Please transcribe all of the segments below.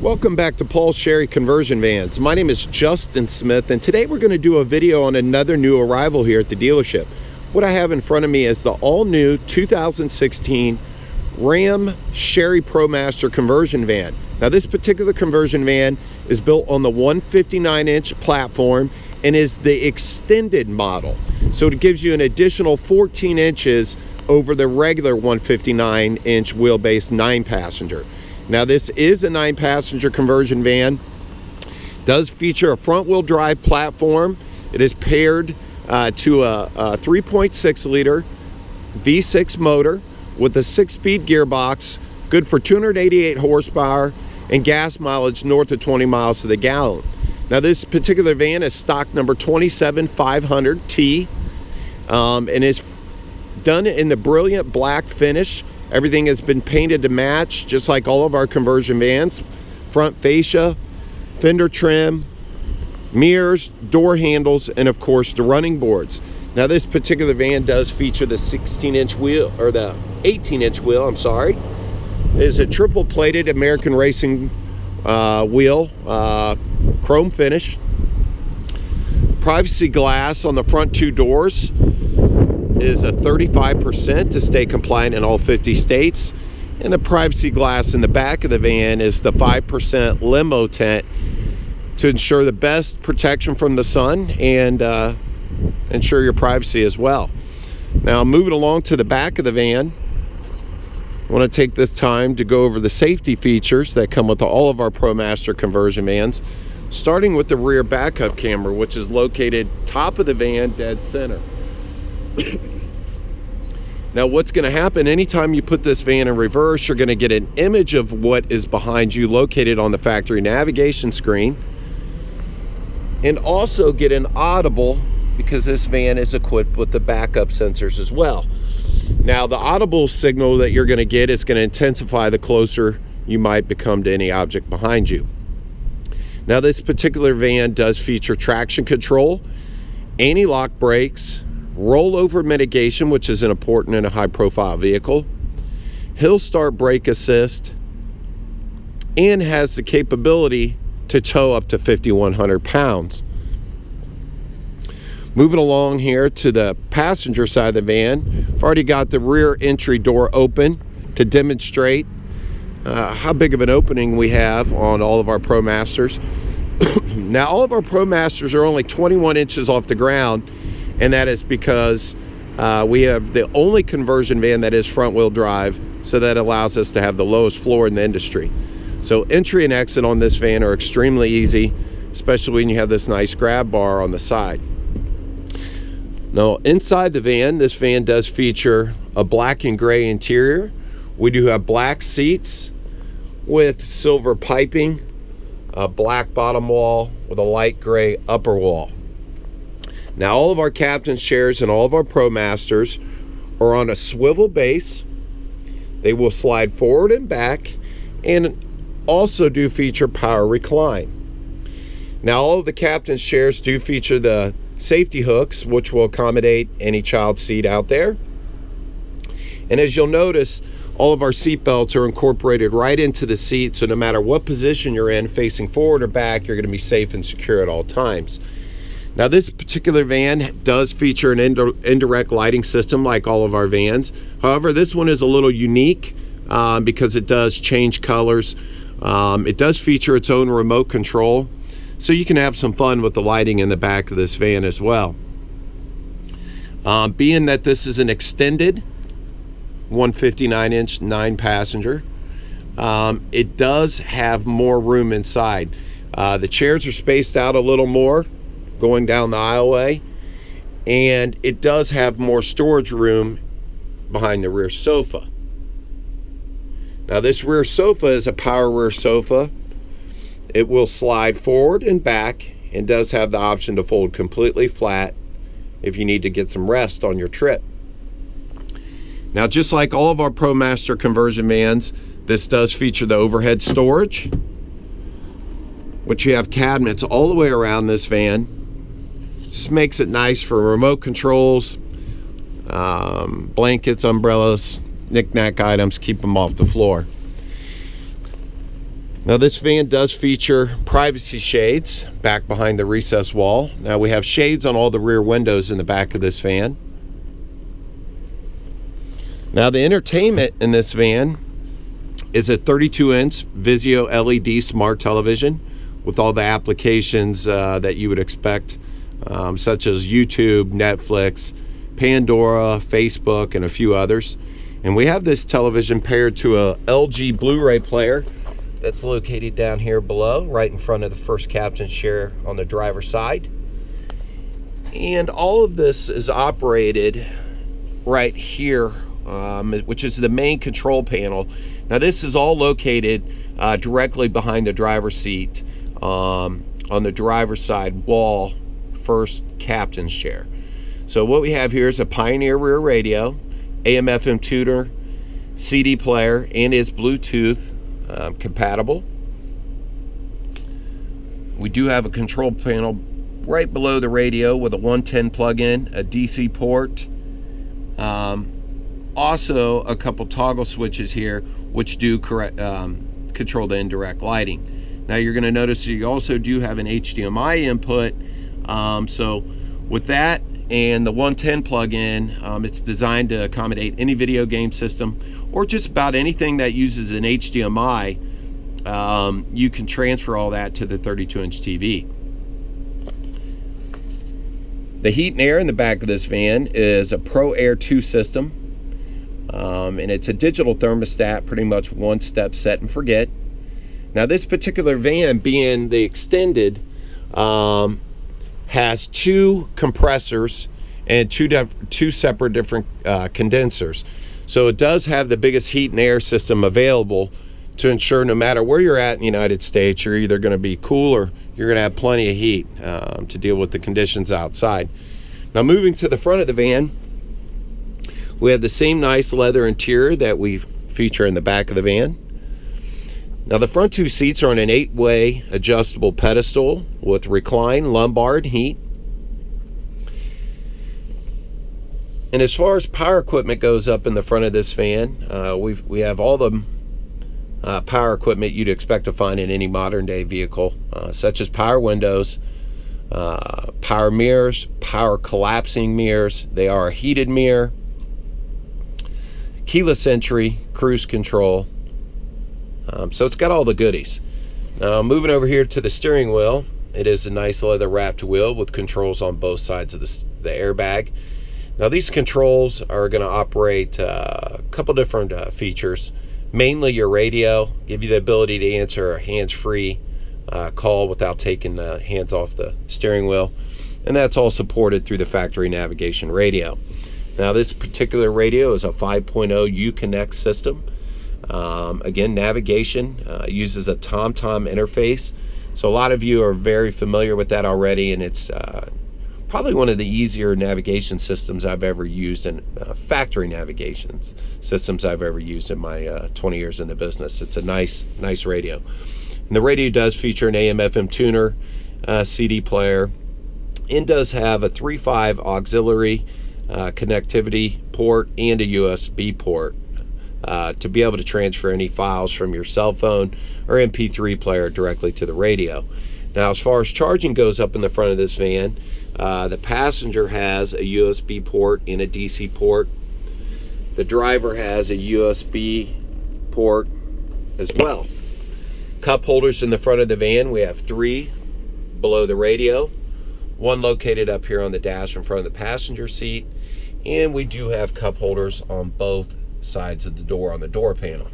Welcome back to Paul's Sherry Conversion Vans. My name is Justin Smith, and today we're going to do a video on another new arrival here at the dealership. What I have in front of me is the all-new 2016 Ram Sherry ProMaster conversion van. Now, this particular conversion van is built on the 159-inch platform and is the extended model. So it gives you an additional 14 inches over the regular 159-inch wheelbase 9-passenger. Now, this is a 9-passenger conversion van. Does feature a front-wheel drive platform. It is paired to a 3.6 liter V6 motor with a 6-speed gearbox, good for 288 horsepower and gas mileage north of 20 miles to the gallon. Now, this particular van is stock number 27500T and is done in the brilliant black finish. Everything has been painted to match, just like all of our conversion vans. Front fascia, fender trim, mirrors, door handles, and of course the running boards. Now, this particular van does feature the 16-inch wheel, or the 18-inch wheel, I'm sorry. It is a triple plated American Racing wheel, chrome finish. Privacy glass on the front two doors is a 35% to stay compliant in all 50 states. And the privacy glass in the back of the van is the 5% limo tint to ensure the best protection from the sun and ensure your privacy as well. Now, moving along to the back of the van, I want to take this time to go over the safety features that come with all of our ProMaster conversion vans, starting with the rear backup camera, which is located top of the van, dead center. Now, what's going to happen anytime you put this van in reverse, you're going to get an image of what is behind you located on the factory navigation screen, and also get an audible, because this van is equipped with the backup sensors as well. Now, the audible signal that you're going to get is going to intensify the closer you might become to any object behind you. Now, this particular van does feature traction control, anti-lock brakes, rollover mitigation, which is important in a high-profile vehicle, hill start brake assist, and has the capability to tow up to 5,100 pounds. Moving along here to the passenger side of the van, I've already got the rear entry door open to demonstrate how big of an opening we have on all of our ProMasters. Now, all of our ProMasters are only 21 inches off the ground, and that is because we have the only conversion van that is front-wheel drive, so that allows us to have the lowest floor in the industry. So entry and exit on this van are extremely easy, especially when you have this nice grab bar on the side. Now, inside the van, this van does feature a black and gray interior. We do have black seats with silver piping, a black bottom wall with a light gray upper wall. Now, all of our captain's chairs and all of our ProMasters are on a swivel base. They will slide forward and back, and also do feature power recline. Now, all of the captain's chairs do feature the safety hooks, which will accommodate any child seat out there. And as you'll notice, all of our seat belts are incorporated right into the seat, so no matter what position you're in, facing forward or back, you're going to be safe and secure at all times. Now, this particular van does feature an indirect lighting system like all of our vans. However, this one is a little unique because it does change colors. It does feature its own remote control, so you can have some fun with the lighting in the back of this van as well. Being that this is an extended 159-inch 9-passenger, it does have more room inside. The chairs are spaced out a little more going down the aisleway, and it does have more storage room behind the rear sofa. Now, this rear sofa is a power rear sofa. It will slide forward and back and does have the option to fold completely flat if you need to get some rest on your trip. Now, just like all of our ProMaster conversion vans, this does feature the overhead storage, which you have cabinets all the way around this van. Just makes it nice for remote controls, blankets, umbrellas, knick-knack items, keep them off the floor. Now this van does feature privacy shades back behind the recessed wall. Now we have shades on all the rear windows in the back of this van. Now the entertainment in this van is a 32-inch Vizio LED smart television with all the applications that you would expect, such as YouTube, Netflix, Pandora, Facebook, and a few others. And we have this television paired to a LG Blu-ray player that's located down here below, right in front of the first captain's chair on the driver's side. And all of this is operated right here, which is the main control panel. Now this is all located directly behind the driver's seat on the driver's side wall, first captain's chair. So what we have here is a Pioneer rear radio, AM/FM tuner, CD player, and is Bluetooth compatible. We do have a control panel right below the radio with a 110 plug-in, a DC port, also a couple toggle switches here which do control the indirect lighting. Now you're going to notice you also do have an HDMI input, so with that and the 110 plug-in, it's designed to accommodate any video game system or just about anything that uses an HDMI. You can transfer all that to the 32-inch TV. The heat and air in the back of this van is a Pro Air 2 system, and it's a digital thermostat, pretty much one step set and forget. Now this particular van, being the extended, has two compressors and two separate different condensers. So it does have the biggest heat and air system available to ensure no matter where you're at in the United States, you're either going to be cool or you're going to have plenty of heat to deal with the conditions outside. Now moving to the front of the van, we have the same nice leather interior that we feature in the back of the van. Now the front two seats are on an 8-way adjustable pedestal with recline, lumbar, and heat. And as far as power equipment goes up in the front of this van, we have all the power equipment you'd expect to find in any modern day vehicle, such as power windows, power mirrors, power collapsing mirrors. They are a heated mirror, keyless entry, cruise control. So it's got all the goodies. Now moving over here to the steering wheel, it is a nice leather wrapped wheel with controls on both sides of the airbag. Now these controls are going to operate a couple different features. Mainly your radio, give you the ability to answer a hands-free call without taking the hands off the steering wheel. And that's all supported through the factory navigation radio. Now this particular radio is a 5.0 Uconnect system. Again, navigation uses a TomTom interface. So a lot of you are very familiar with that already, and it's probably one of the easier navigation systems I've ever used, in factory navigation systems I've ever used in my 20 years in the business. It's a nice radio. And the radio does feature an AM/FM tuner, CD player, and does have a 3.5 auxiliary connectivity port and a USB port to be able to transfer any files from your cell phone or MP3 player directly to the radio. Now as far as charging goes up in the front of this van, the passenger has a USB port and a DC port. The driver has a USB port as well. Cup holders in the front of the van. We have 3 below the radio, 1 located up here on the dash in front of the passenger seat, and we do have cup holders on both sides of the door on the door panel.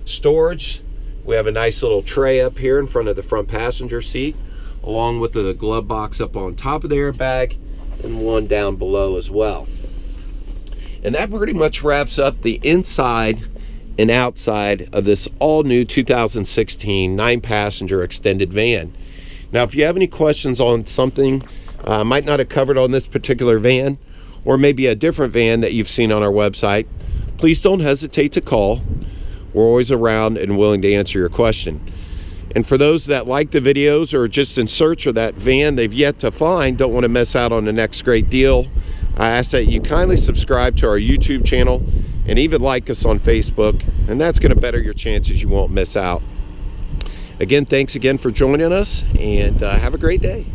Storage, we have a nice little tray up here in front of the front passenger seat, along with the glove box up on top of the airbag and one down below as well. And that pretty much wraps up the inside and outside of this all-new 2016 9-passenger extended van. Now if you have any questions on something I might not have covered on this particular van, or maybe a different van that you've seen on our website, please don't hesitate to call. We're always around and willing to answer your question. And for those that like the videos or just in search of that van they've yet to find, don't want to miss out on the next great deal, I ask that you kindly subscribe to our YouTube channel and even like us on Facebook, and that's going to better your chances you won't miss out. Again, thanks again for joining us, and have a great day.